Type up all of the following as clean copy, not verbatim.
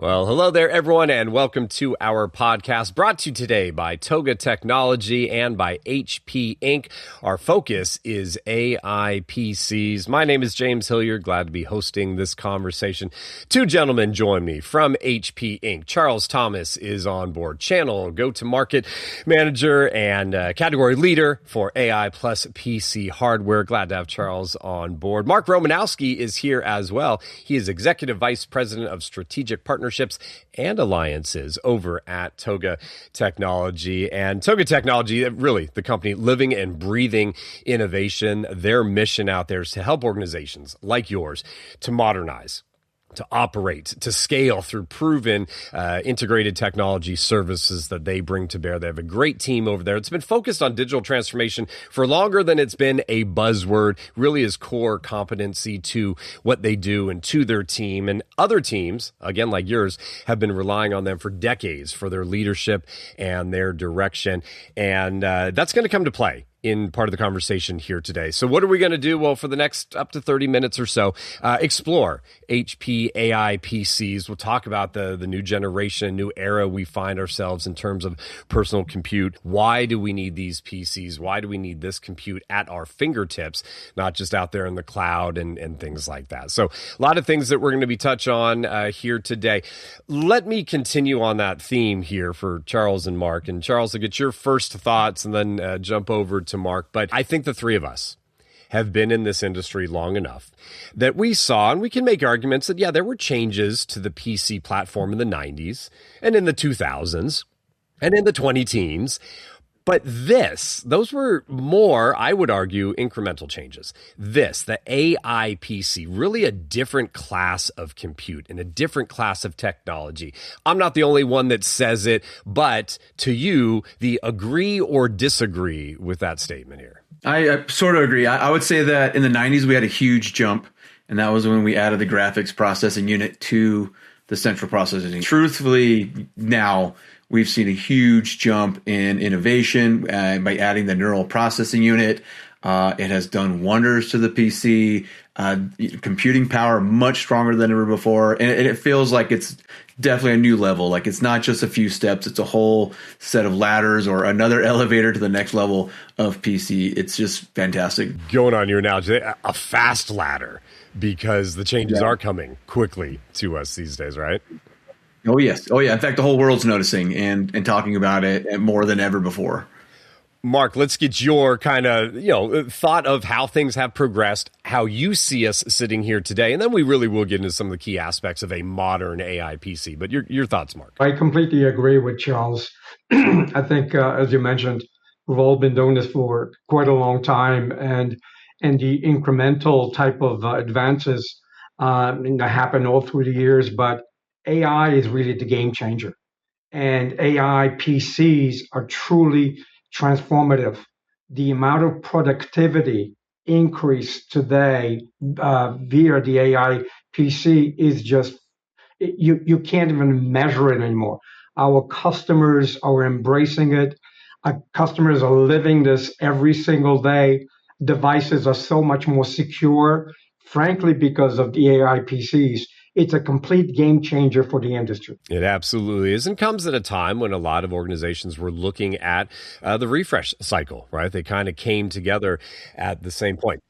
Well, hello there, everyone, and welcome to our podcast brought to you today by TOGA Technology and by HP Inc. Our focus is AI PCs. My name is James Hilliard. Glad to be hosting this conversation. Two gentlemen join me from HP Inc. Charles Thomas is on board, Channel Go-to-Market Manager and Category Leader for AI plus PC hardware. Glad to have Charles on board. Mark Romanowski is here as well. He is Executive Vice President of Strategic Partnerships and Alliances over at TOGA Technology. And TOGA Technology, really the company living and breathing innovation. Their mission out there is to help organizations like yours to modernize, to operate, to scale through proven integrated technology services that they bring to bear. They have a great team over there. It's been focused on digital transformation for longer than it's been a buzzword. Really is core competency to what they do and to their team. And other teams, again, like yours, have been relying on them for decades for their leadership and their direction. And that's going to come to play in part of the conversation here today. So what are we going to do? Well, for the next up to 30 minutes or so, explore HP AI PCs. We'll talk about the new generation, new era we find ourselves in terms of personal compute. Why do we need these PCs? Why do we need this compute at our fingertips, not just out there in the cloud and things like that? So a lot of things that we're going to be touch on here today. Let me continue on that theme here for Charles and Mark. And Charles, I'll get your first thoughts and then jump over to Mark. But I think the three of us have been in this industry long enough that we saw, and we can make arguments that, yeah, there were changes to the PC platform in the 90s and in the 2000s and in the 2010s. But those were more, I would argue, incremental changes. The AI PC, really a different class of compute and a different class of technology. I'm not the only one that says it, but to you, the agree or disagree with that statement here? I sort of agree. I would say that in the 90s, we had a huge jump, and that was when we added the graphics processing unit to the central processing. Truthfully, now we've seen a huge jump in innovation by adding the neural processing unit. It has done wonders to the PC. Computing power much stronger than ever before, and it feels like it's definitely a new level. Like it's not just a few steps; it's a whole set of ladders or another elevator to the next level of PC. It's just fantastic. Going on your analogy, a fast ladder, because the changes are coming quickly to us these days, right? Oh, yes. Oh, yeah. In fact, the whole world's noticing and talking about it more than ever before. Mark, let's get your kind of, thought of how things have progressed, how you see us sitting here today, and then we really will get into some of the key aspects of a modern AI PC. But your thoughts, Mark? I completely agree with Charles. I think, as you mentioned, we've all been doing this for quite a long time, and the incremental type of advances that happen all through the years, but AI is really the game changer. And AI PCs are truly transformative. The amount of productivity increase today via the AI PC is just, you can't even measure it anymore. Our customers are embracing it. Our customers are living this every single day. Devices are so much more secure, frankly, because of the AI PCs. It's a complete game changer for the industry. It absolutely is, and comes at a time when a lot of organizations were looking at the refresh cycle, right? They kind of came together at the same point.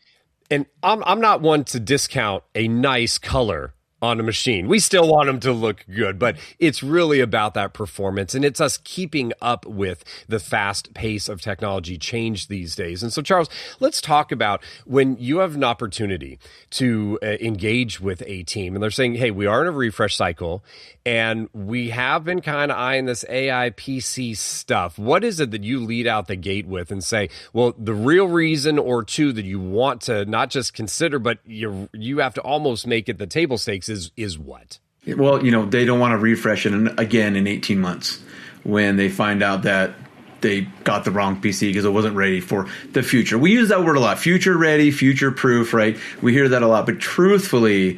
And I'm not one to discount a nice color on a machine. We still want them to look good, but it's really about that performance, and it's us keeping up with the fast pace of technology change these days. And so, Charles, let's talk about when you have an opportunity to engage with a team, and they're saying, hey, we are in a refresh cycle, and we have been kind of eyeing this AI PC stuff. What is it that you lead out the gate with and say, well, the real reason or two that you want to not just consider, but you have to almost make it the table stakes is what? Well, they don't want to refresh it again in 18 months when they find out that they got the wrong PC because it wasn't ready for the future. We use that word a lot, future ready, future proof, right? We hear that a lot. But truthfully,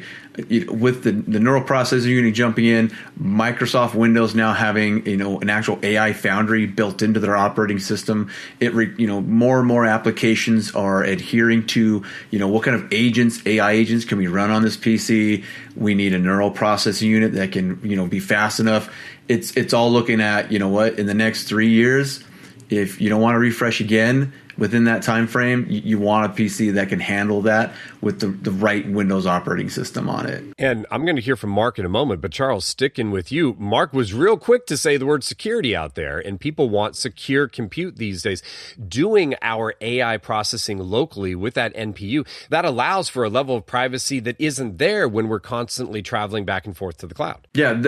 with the neural processing unit jumping in, Microsoft Windows now having an actual AI foundry built into their operating system, more and more applications are adhering to what kind of AI agents can we run on this PC. We need a neural processing unit that can be fast enough. It's all looking at in the next 3 years, if you don't want to refresh again within that time frame, you want a PC that can handle that with the right Windows operating system on it. And I'm going to hear from Mark in a moment, but Charles, sticking with you, Mark was real quick to say the word security out there, and people want secure compute these days. Doing our AI processing locally with that NPU, that allows for a level of privacy that isn't there when we're constantly traveling back and forth to the cloud. Yeah,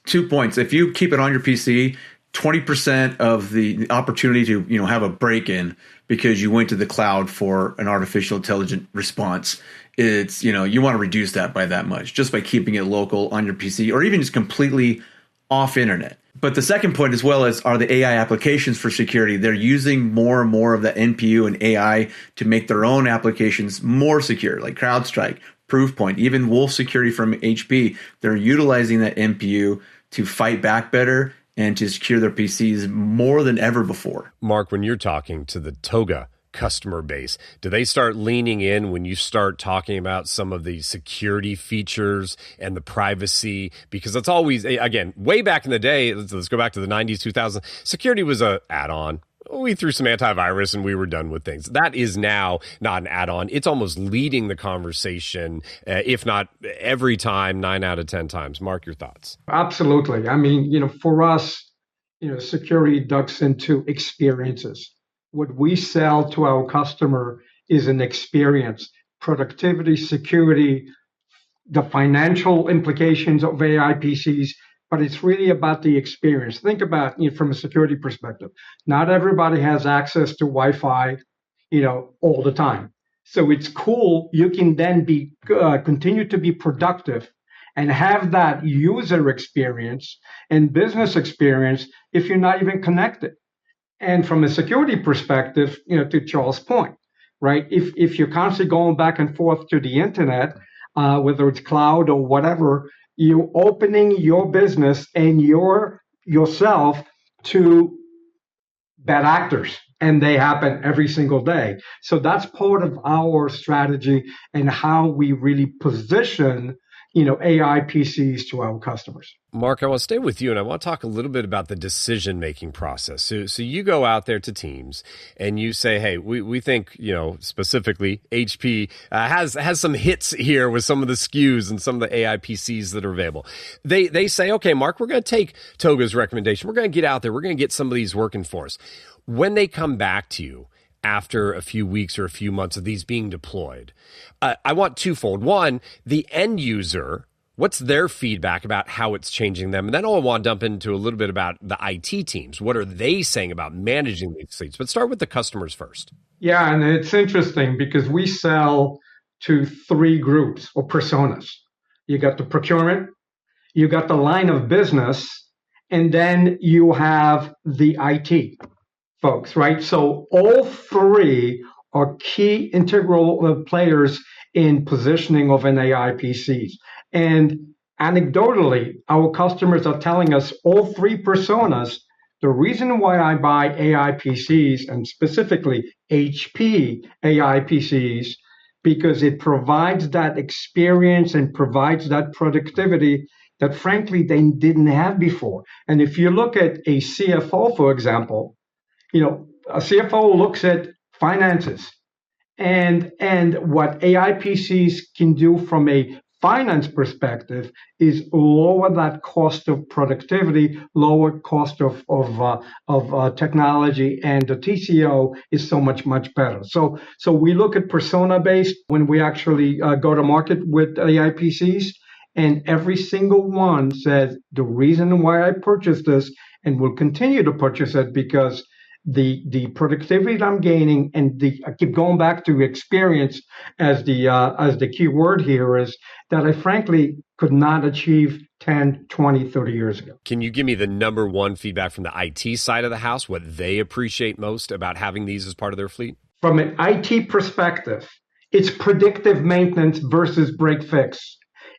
2 points. If you keep it on your PC, 20% of the opportunity to have a break-in because you went to the cloud for an artificial intelligent response, it's you want to reduce that by that much just by keeping it local on your PC or even just completely off internet. But the second point as well are the AI applications for security. They're using more and more of the NPU and AI to make their own applications more secure, like CrowdStrike, Proofpoint, even Wolf Security from HP. They're utilizing that NPU to fight back better and to secure their PCs more than ever before. Mark, when you're talking to the TOGA customer base, do they start leaning in when you start talking about some of the security features and the privacy? Because it's always, again, way back in the day, let's go back to the 90s, 2000s, security was an add-on. We threw some antivirus and we were done with things. That is now not an add-on. It's almost leading the conversation, if not every time, 9 out of 10 times. Mark, your thoughts? Absolutely. I mean, for us, security ducks into experiences. What we sell to our customer is an experience, productivity, security, the financial implications of AI PCs, but it's really about the experience. Think about from a security perspective. Not everybody has access to Wi-Fi, all the time. So it's cool. You can then continue to be productive and have that user experience and business experience if you're not even connected. And from a security perspective, to Charles' point, right? If you're constantly going back and forth to the internet, whether it's cloud or whatever, you're opening your business and yourself to bad actors, and they happen every single day. So that's part of our strategy and how we really position AI PCs to our customers. Mark, I want to stay with you, and I want to talk a little bit about the decision-making process. So you go out there to teams, and you say, hey, we think, specifically HP has some hits here with some of the SKUs and some of the AI PCs that are available. They say, okay, Mark, we're going to take TOGA's recommendation. We're going to get out there. We're going to get some of these working for us. When they come back to you, after a few weeks or a few months of these being deployed, I want twofold. One, the end user, what's their feedback about how it's changing them? And then I want to dump into a little bit about the IT teams. What are they saying about managing these fleets? But start with the customers first. Yeah, and it's interesting because we sell to 3 groups or personas. You got the procurement, you got the line of business, and then you have the IT folks, right? So all 3 are key integral players in positioning of an AI PCs. And anecdotally, our customers are telling us all 3 personas, the reason why I buy AI PCs and specifically HP AI PCs, because it provides that experience and provides that productivity that frankly they didn't have before. And if you look at a CFO, for example, a CFO looks at finances and what AI PCs can do from a finance perspective is lower that cost of productivity, lower cost of technology, and the TCO is so much better. So we look at persona based when we actually go to market with AI PCs, and every single one says the reason why I purchased this and will continue to purchase it because the productivity that I'm gaining and I keep going back to experience as the key word here is that I frankly could not achieve 10, 20, 30 years ago. Can you give me the number one feedback from the IT side of the house, what they appreciate most about having these as part of their fleet? From an IT perspective, it's predictive maintenance versus break fix.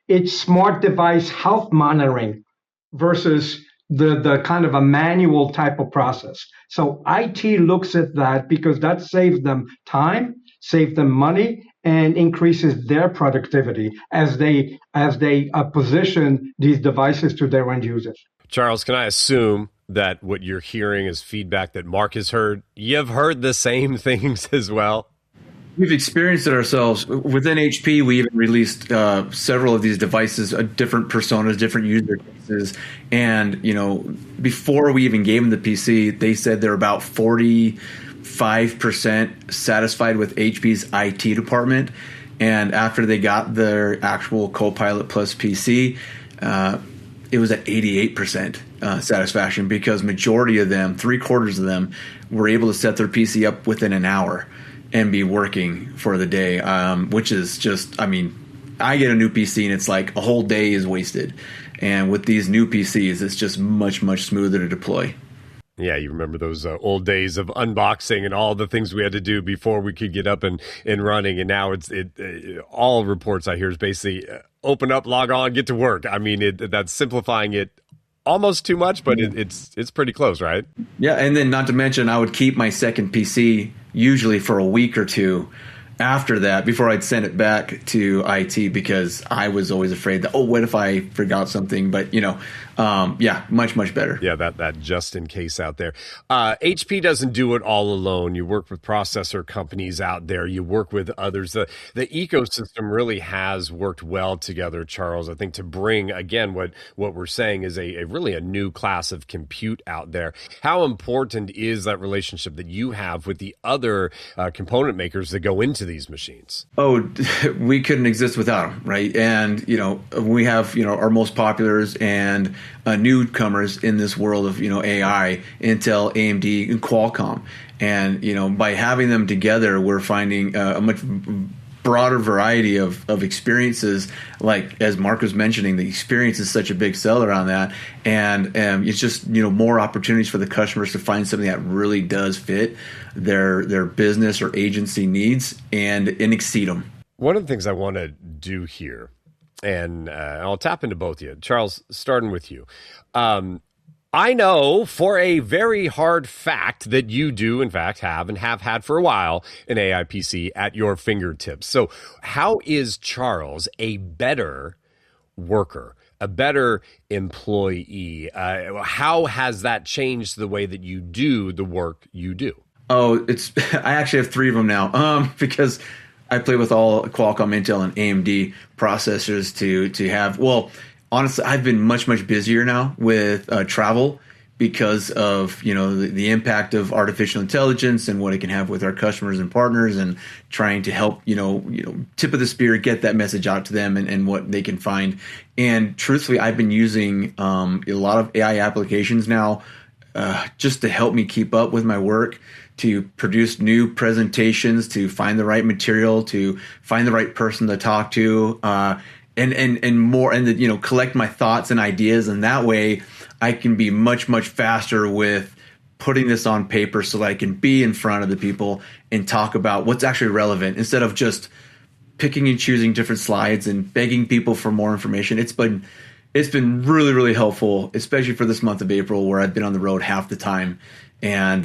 it's smart device health monitoring versus the kind of a manual type of process. So IT looks at that because that saves them time, saves them money, and increases their productivity as they position these devices to their end users. Charles, can I assume that what you're hearing is feedback that Mark has heard? You've heard the same things as well? We've experienced it ourselves. Within HP, we even released several of these devices, different personas, different user cases. And, before we even gave them the PC, they said they're about 45% satisfied with HP's IT department. And after they got their actual Copilot Plus PC, it was at 88% satisfaction, because majority of them, 3/4 of them, were able to set their PC up within an hour and be working for the day, which is just, I get a new PC and it's like a whole day is wasted. And with these new PCs, it's just much, much smoother to deploy. Yeah, you remember those old days of unboxing and all the things we had to do before we could get up and running. And now all reports I hear is basically open up, log on, get to work. That's simplifying it almost too much, but it's pretty close, right? Yeah, and then not to mention, I would keep my second PC usually for a week or two after that before I'd send it back to IT, because I was always afraid that, what if I forgot something? But, much, much better. Yeah, that just in case out there. HP doesn't do it all alone. You work with processor companies out there. You work with others. The ecosystem really has worked well together, Charles, I think, to bring, again, what we're saying is a really a new class of compute out there. How important is that relationship that you have with the other component makers that go into these machines? Oh, we couldn't exist without them, right? And, we have, our most populars and newcomers in this world of, AI, Intel, AMD, and Qualcomm. And, by having them together, we're finding a much broader variety of experiences. Like, as Mark was mentioning, the experience is such a big seller on that. And it's just, more opportunities for the customers to find something that really does fit their business or agency needs and exceed them. One of the things I want to do here, and I'll tap into both of you. Charles, starting with you. I know for a very hard fact that you do, in fact, have and have had for a while an AI PC at your fingertips. So how is Charles a better worker, a better employee? How has that changed the way that you do the work you do? Oh, I actually have 3 of them now, because I play with all Qualcomm, Intel, and AMD processors to have. Well, honestly, I've been much, much busier now with travel because of the impact of artificial intelligence and what it can have with our customers and partners, and trying to help tip of the spear, get that message out to them and what they can find. And truthfully, I've been using a lot of AI applications now just to help me keep up with my work, to produce new presentations, to find the right material, to find the right person to talk to, and more, and collect my thoughts and ideas. And that way I can be much, much faster with putting this on paper so that I can be in front of the people and talk about what's actually relevant, instead of just picking and choosing different slides and begging people for more information. It's been really, really helpful, especially for this month of April, where I've been on the road half the time, and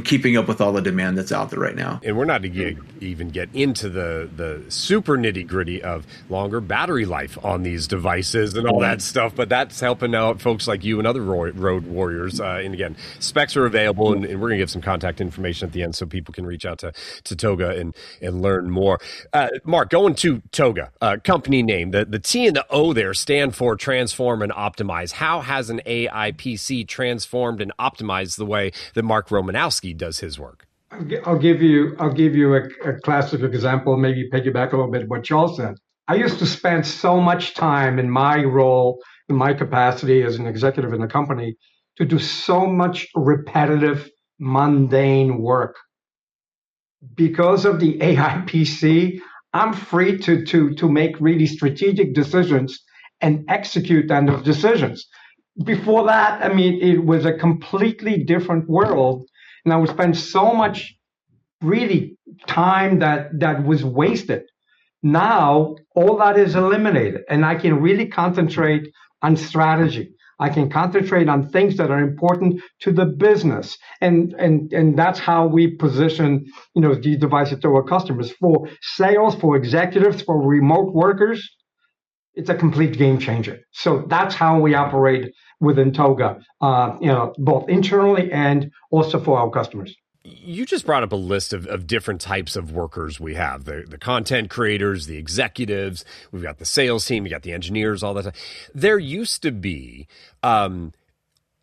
keeping up with all the demand that's out there right now. And we're not to even get into the super nitty gritty of longer battery life on these devices and all that stuff, but that's helping out folks like you and other road warriors. And again, specs are available, and we're going to give some contact information at the end so people can reach out to TOGA and learn more. Mark, going to TOGA, company name, the T and the O there stand for transform and optimize. How has an AI PC transformed and optimized the way that Mark Romanowski does his work? I'll give you a classic example, maybe piggyback a little bit what Charles said. I used to spend so much time in my role, in my capacity as an executive in a company, to do so much repetitive, mundane work. Because of the AI PC, I'm free to make really strategic decisions and execute on those decisions. Before that, it was a completely different world, and I would spend so much really time that was wasted. Now, all that is eliminated, and I can really concentrate on strategy. I can concentrate on things that are important to the business, and that's how we position, these devices to our customers. For sales, for executives, for remote workers, it's a complete game changer. So that's how we operate within TOGA, both internally and also for our customers. You just brought up a list of different types of workers we have. The content creators, the executives, we've got the sales team, we got the engineers, all that. There used to be, I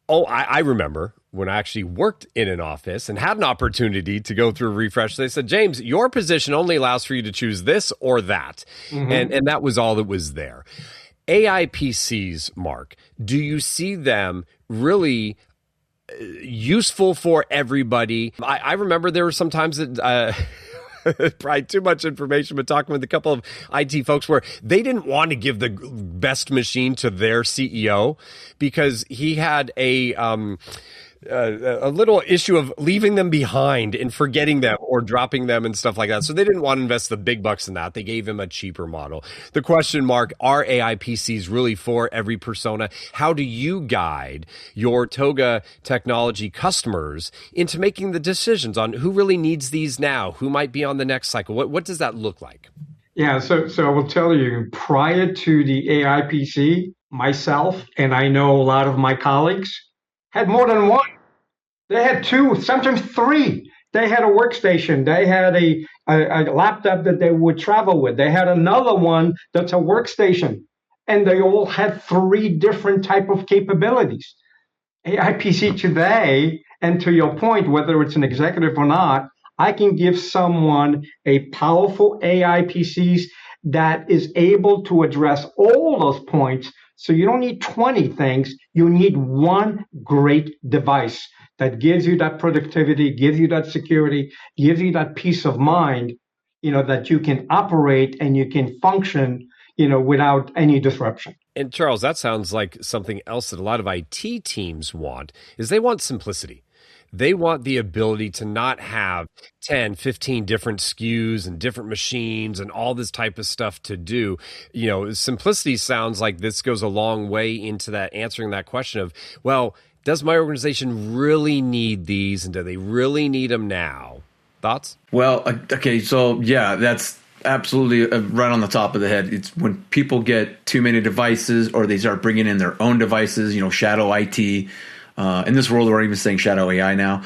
remember when I actually worked in an office and had an opportunity to go through a refresh, they said, James, your position only allows for you to choose this or that. Mm-hmm. And that was all that was there. AI PCs, Mark, do you see them really useful for everybody? I remember there were some times that probably too much information, but talking with a couple of IT folks where they didn't want to give the best machine to their CEO because he had a little issue of leaving them behind and forgetting them or dropping them and stuff like that. So they didn't want to invest the big bucks in that. They gave him a cheaper model. The question, Mark, are AI PCs really for every persona? How do you guide your TOGA Technology customers into making the decisions on who really needs these now, who might be on the next cycle? What does that look like? Yeah, so I will tell you, prior to the AI PC, myself, and I know a lot of my colleagues, had more than one. They had two, sometimes three. They had a workstation. They had a laptop that they would travel with. They had another one that's a workstation. And they all had three different type of capabilities. AI PC today, and to your point, whether it's an executive or not, I can give someone a powerful AI PCs that is able to address all those points. So you don't need 20 things. You need one great device that gives you that productivity, gives you that security, gives you that peace of mind, that you can operate and you can function, without any disruption. And Charles, that sounds like something else that a lot of IT teams want, is they want simplicity. They want the ability to not have 10, 15 different SKUs and different machines and all this type of stuff to do. Simplicity sounds like this goes a long way into that, answering that question of, well, does my organization really need these and do they really need them now? Thoughts? Well, okay, so yeah, that's absolutely right on the top of the head. It's when people get too many devices or they start bringing in their own devices, shadow IT. In this world, we're even saying shadow AI now.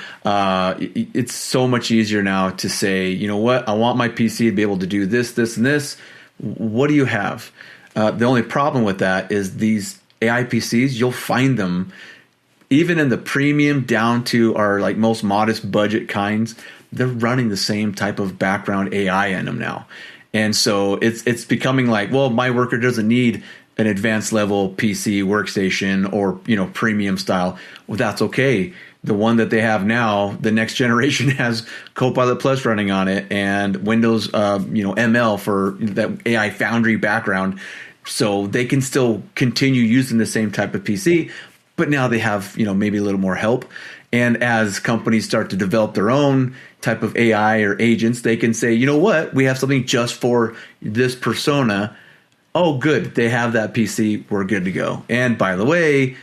It's so much easier now to say, you know what, I want my PC to be able to do this, this, and this. What do you have? The only problem with that is these AI PCs, you'll find them even in the premium down to our most modest budget kinds. They're running the same type of background AI in them now. And so it's becoming like, well, my worker doesn't need an advanced level PC workstation or, premium style. Well, that's okay. The one that they have now, the next generation has Copilot Plus running on it and Windows, ML for that AI Foundry background. So they can still continue using the same type of PC, but now they have, maybe a little more help. And as companies start to develop their own type of AI or agents, they can say, you know what, we have something just for this persona. Oh, good. They have that PC. We're good to go. And by the way,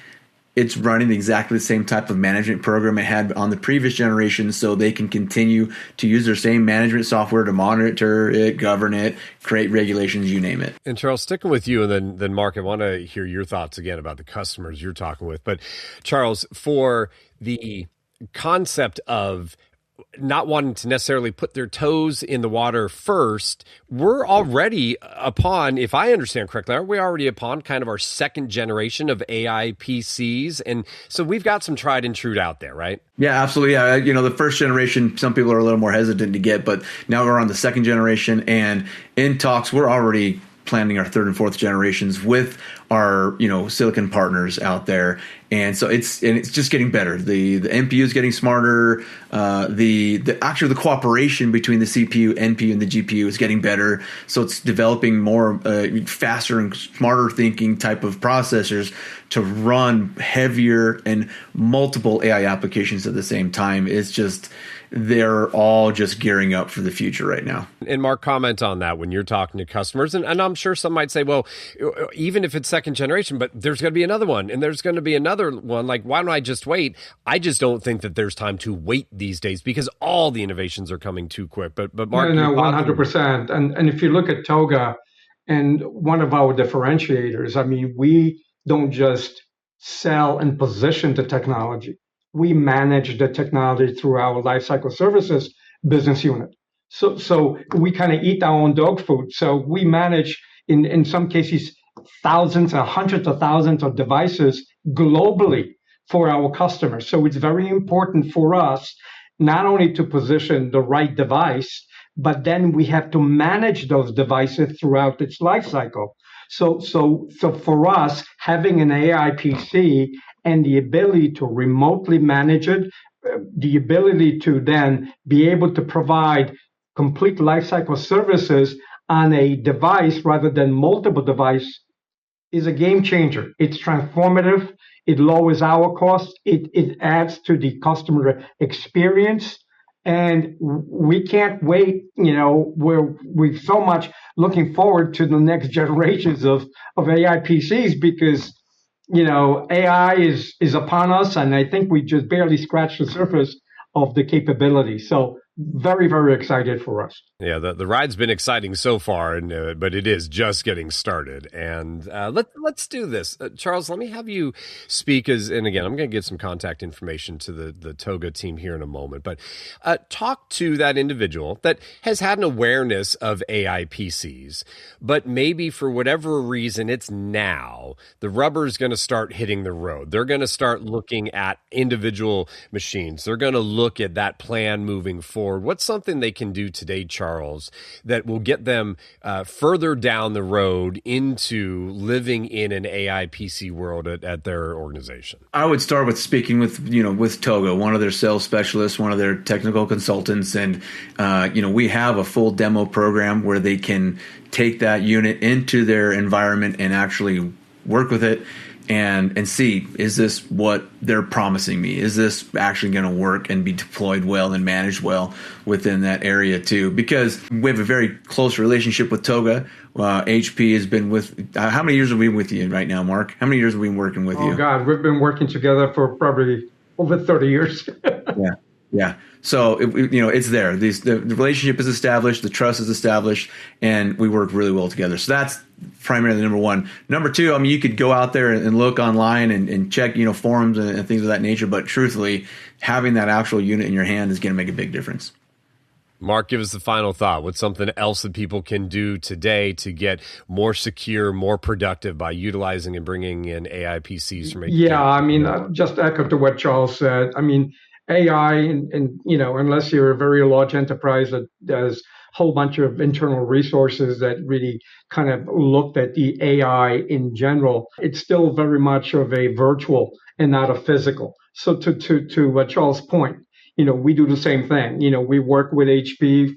it's running exactly the same type of management program it had on the previous generation, so they can continue to use their same management software to monitor it, govern it, create regulations, you name it. And Charles, sticking with you, and then Mark, I want to hear your thoughts again about the customers you're talking with. But Charles, for the concept of not wanting to necessarily put their toes in the water first, we're already upon, if I understand correctly, aren't we already upon kind of our second generation of AI PCs? And so we've got some tried and true out there, right? Yeah, absolutely. Yeah, the first generation, some people are a little more hesitant to get, but now we're on the second generation, and in talks, we're already planning our third and fourth generations with our silicon partners out there, and so it's just getting better. The NPU is getting smarter. The cooperation between the CPU, NPU, and the GPU is getting better. So it's developing more faster and smarter thinking type of processors to run heavier and multiple AI applications at the same time. they're all just gearing up for the future right now. And Mark, comment on that when you're talking to customers. And I'm sure some might say, well, even if it's second generation, but there's going to be another one and there's going to be another one. Like, why don't I just wait? I just don't think that there's time to wait these days because all the innovations are coming too quick. But Mark, no, 100%. And if you look at TOGA and one of our differentiators, I mean, we don't just sell and position the technology. We manage the technology through our lifecycle services business unit. So we kind of eat our own dog food. So we manage, in some cases, thousands or hundreds of thousands of devices globally for our customers. So it's very important for us not only to position the right device, but then we have to manage those devices throughout its life cycle. So for us, having an AI PC and the ability to remotely manage it, the ability to then be able to provide complete lifecycle services on a device rather than multiple devices is a game changer. It's transformative. It lowers our costs. It adds to the customer experience. And we can't wait, we're so much looking forward to the next generations of AI PCs because, AI is upon us. And I think we just barely scratched the surface of the capability. So very, very excited for us. Yeah, the ride's been exciting so far, but it is just getting started. And let's do this. Charles, let me have you speak and again, I'm going to get some contact information to the TOGA team here in a moment, but talk to that individual that has had an awareness of AI PCs, but maybe for whatever reason, it's now the rubber's going to start hitting the road. They're going to start looking at individual machines. They're going to look at that plan moving forward. What's something they can do today, Charles, that will get them further down the road into living in an AI PC world at their organization? I would start with speaking with TOGA, one of their sales specialists, one of their technical consultants, and we have a full demo program where they can take that unit into their environment and actually work with it. And see, is this what they're promising me? Is this actually going to work and be deployed well and managed well within that area too? Because we have a very close relationship with TOGA. HP has been with, how many years have we been with you right now, Mark? How many years have we been working with you? Oh God, we've been working together for probably over 30 years. Yeah. So, it's there. The relationship is established, the trust is established, and we work really well together. So that's primarily number one. Number two, you could go out there and look online and check, forums and things of that nature. But truthfully, having that actual unit in your hand is going to make a big difference. Mark, give us the final thought. What's something else that people can do today to get more secure, more productive by utilizing and bringing in AI PCs from HP? Yeah, just echo to what Charles said. AI, and unless you're a very large enterprise that does a whole bunch of internal resources that really kind of looked at the AI in general, it's still very much of a virtual and not a physical. So to Charles' point, we do the same thing. We work with HP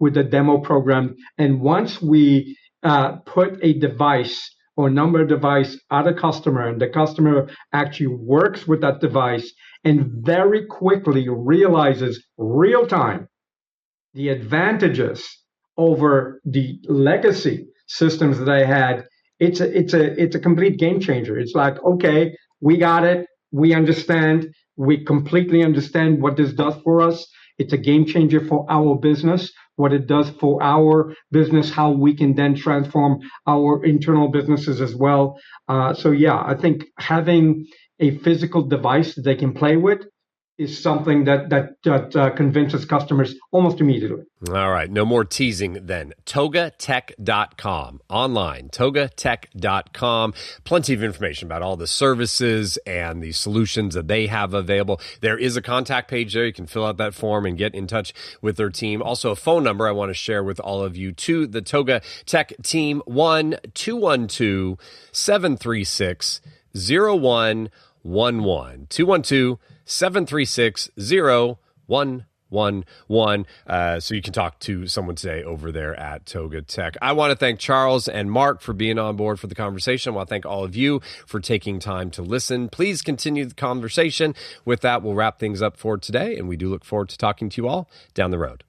with the demo program, and once we put a device or number of device at a customer, and the customer actually works with that device and very quickly realizes real time the advantages over the legacy systems that they had, it's a complete game changer. It's like, okay, we got it, we understand, we completely understand what this does for us. It's a game changer for our business, what it does for our business, how we can then transform our internal businesses as well. I think having a physical device that they can play with is something that convinces customers almost immediately. All right. No more teasing then. TOGAtech.com. Online, TOGAtech.com. Plenty of information about all the services and the solutions that they have available. There is a contact page there. You can fill out that form and get in touch with their team. Also, a phone number I want to share with all of you too. The TOGA Tech team, 1-212-736-0111. 212-736-0111. so you can talk to someone today over there at TOGA Tech. I want to thank Charles and Mark for being on board for the conversation. I want to thank all of you for taking time to listen. Please continue the conversation. With that, we'll wrap things up for today, and we do look forward to talking to you all down the road.